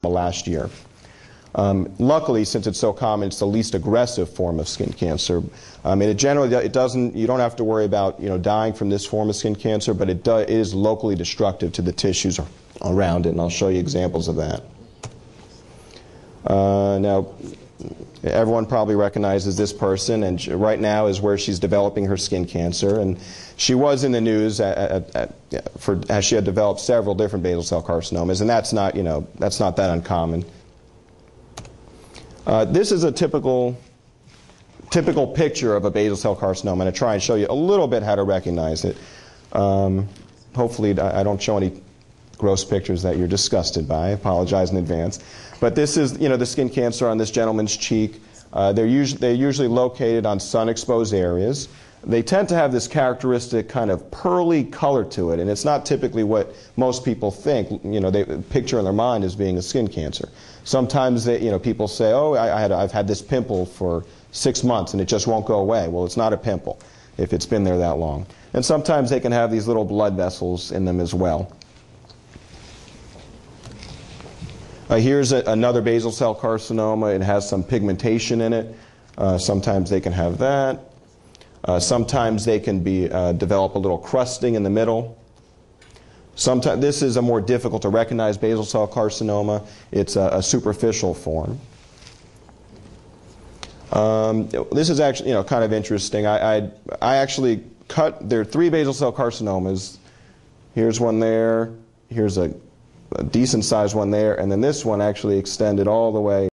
last year. Luckily, since it's so common, it's the least aggressive form of skin cancer. It doesn't. You don't have to worry about dying from this form of skin cancer, but it is locally destructive to the tissues around it, and I'll show you examples of that. Now, everyone probably recognizes this person, and right now is where she's developing her skin cancer. And she was in the news as she had developed several different basal cell carcinomas, and that's not that uncommon. This is a typical picture of a basal cell carcinoma. I'm going to try and show you a little bit how to recognize it. Hopefully, I don't show any gross pictures that you're disgusted by. I apologize in advance. But this is, the skin cancer on this gentleman's cheek. They're usually located on sun-exposed areas. They tend to have this characteristic kind of pearly color to it, and it's not typically what most people think. They picture in their mind as being a skin cancer. Sometimes people say, "Oh, I've had this pimple for 6 months and it just won't go away." Well, it's not a pimple if it's been there that long. And sometimes they can have these little blood vessels in them as well. Here's another basal cell carcinoma. It has some pigmentation in it. Sometimes they can have that. Sometimes they can develop a little crusting in the middle. Sometimes this is a more difficult to recognize basal cell carcinoma. It's a superficial form. This is actually kind of interesting. I actually there are 3 basal cell carcinomas. Here's one there. Here's a decent sized one there, and then this one actually extended all the way